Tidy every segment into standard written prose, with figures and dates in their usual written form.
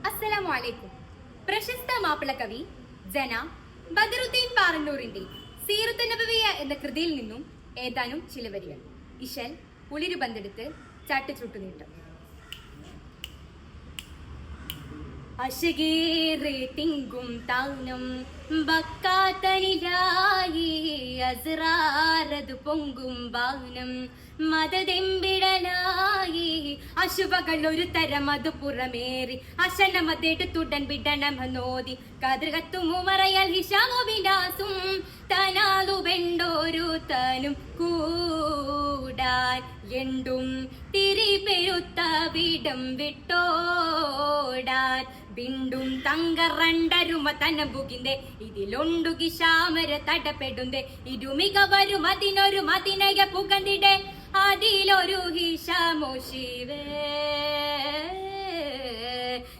അസ്സലാമു അലൈക്കും. പ്രശസ്ത മാപ്പിളകവി ജന ബദറുദ്ദീൻ പാറന്നൂറിന്റെ സീറത്ത് നബവിയ എന്ന കൃതിയിൽ നിന്നും ഏതാനും ചില വരികൾ. ഇശൽ ഉളിരു ബന്തെടുത്ത് ചാട്ടുചുട്ടുനീട്ടം. അശകേറെ തിങ്കും താനം ബക്കാത്തനിലായി അസ്റാരത് പൊങ്കും ബാനം മതതെമ്പിടലായി അശുഭകൾ ഒരു തരം അത് പുറമേറി അശനമതെടുത്തുടൻ വിടണമെന്നോതി കതിർകത്തുമറയൽ ഹിഷാമു വിലാസും തനാലു വെണ്ടോരു തനും കൂടാൻ എണ്ടും തിരിപെരുത്ത വിടം വിട്ടോടാൻ ബിണ്ടും തങ്കറണ്ടരുമ തനബുകിന്റെ ഇതിലൊണ്ടു കിശാമര തടപ്പെടുന്നേ ഇരുമിക വരും അതിനൊരു മതിനയ പുകന്തിടെ അതിലൊരു ഹിഷാമോ ശിവേ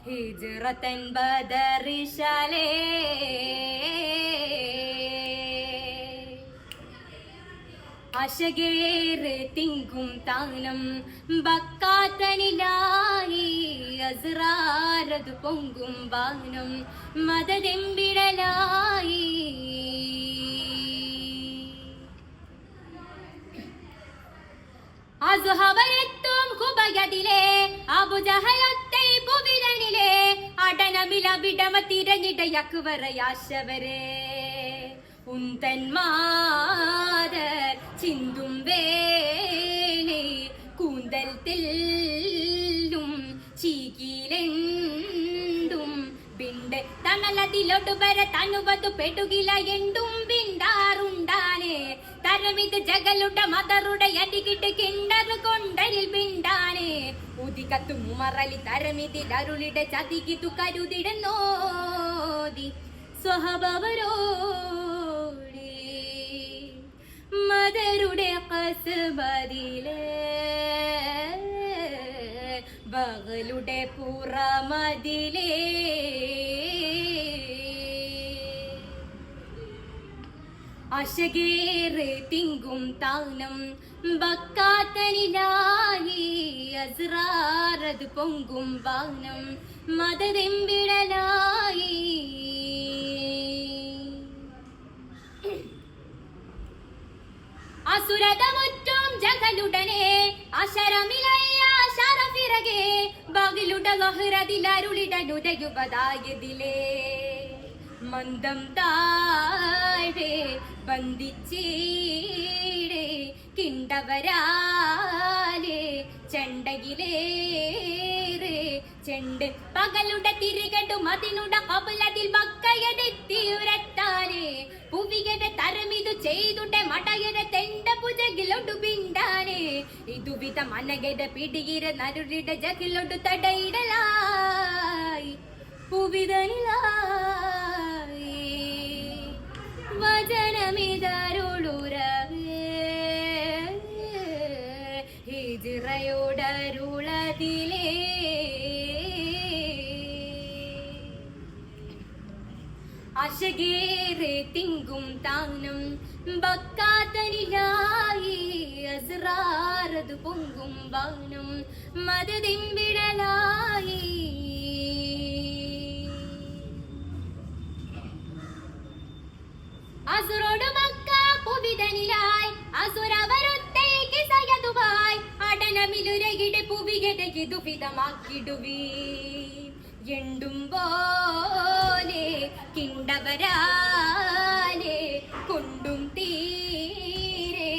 ഹിജ്റതൻ ബദറിശലേ അശകേറെ തിങ്കും താനം ബക്കാത്തനിലായി അസ്റാരത് പൊങ്കും ബാനം മതതെമ്പിടലായി അസുഹവരെത്തും കുബയതിലെ അബുജഹലത്തെ പുവിരനിലെ അടനമില വിടമ തിരഞ്ഞിടയക്കുവറയാശവരെ ഉന്തന്മാരർ ചിന്തും വേണേ കൂന്തൽ തെല്ലും ചീകിലെണ്ടും ബിണ്ട് തണലതിലൊട്ടു വര തനുവതു പെടുകില എണ്ടും ബിണ്ടാറുണ്ടാനേ തരമിത് ജഗലുട മദറുടെ അടികിട്ട് കിണ്ടത് കൊണ്ടരിൽ ബിണ്ടാനേ ഉദികത്തു മുമറലി തരമിതിൽ അരുളിടെ ചതികിതു കരുതിടുന്നോതി സ്വഹബവരോ മദരുടെ കസ്ബദിലെ ബഗലുടെ പുറമതിലെ അശകേറെ തിങ്കും താനം ബക്കാത്തനിലായി അസ്റാരത് പൊങ്കും ബാനം മതതെമ്പിടലായി അസുരതമുറ്റും ജഗലുടനെ അശരമിലയ്യ ശരഫിറകെ ബഗലുട ലഹ്റതിലരുളിടനുരയുപതായതിലേ മന്ദം താഴെ ബന്ധിച്ചീടെ കിണ്ടവരാലെ ചെണ്ടയിലേറെ ചെണ്ട് പകലുടെ തിരികടും അതിനുട കബുലതിൽ ബക്കയതെത്തിയുരത്താനെ പുവിയുടെ തരമിതു ചെയ്തുടെ മടയരെ തെണ്ട പുജകിലൊടു ബിണ്ടാനെ ഇതുവിധ മനകയുടെ പിടിയിര നരുളിടെ ജകിലൊടു തടയിടലായി പുവിതനിലായി വചനമിതരുളുരവേ ഹിജ്റയോടരുളതിലേ അശകേറെ തിങ്കും താനം ബക്കാത്തനിലായി അസ്റാരത് പൊങ്കും ബാനം മതതെമ്പിടലായി അസുരോട് മക്ക പുവിതനിലായി അസുരവരുത്തേക്ക് സയതുവായി അടനമിലുരകിടെ പുവികടകി ദുഃഖിതമാക്കിടുവീ എണ്ടും പോലെ കിണ്ടവരാലെ കൊണ്ടും തീരെ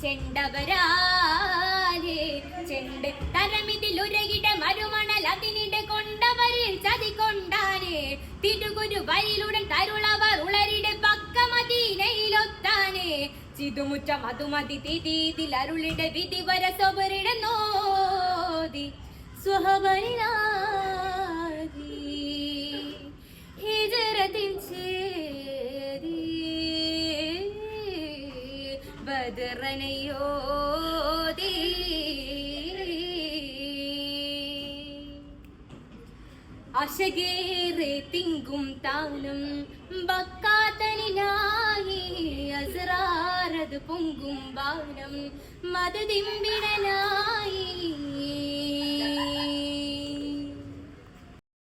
ചെണ്ടവരാലെ ചെണ്ട് തരമിതിലൊരകിട മരുമണൽ അതിനിടെ കൊണ്ടവരിൽ ചതികൊണ്ടാനെ തിരുകുരു വരിലുടൻ തരുളവർ ഉളരിടെ പക്കമദീനയിലൊത്താനെ ചിതുമുറ്റ മധുമതി തിഥിതിൽ അരുളിടെ വിധി വര സൊബറിട നോതി സ്വഹബരിലാതി ഹിജറത്തിൻ ചേരി ബദറനയോതി അശകേറെ തിങ്കും താനം ബക്കാത്തനിലായി അസ്റാരത് പൊങ്കും ബാനം മതതിമ്പിടലായി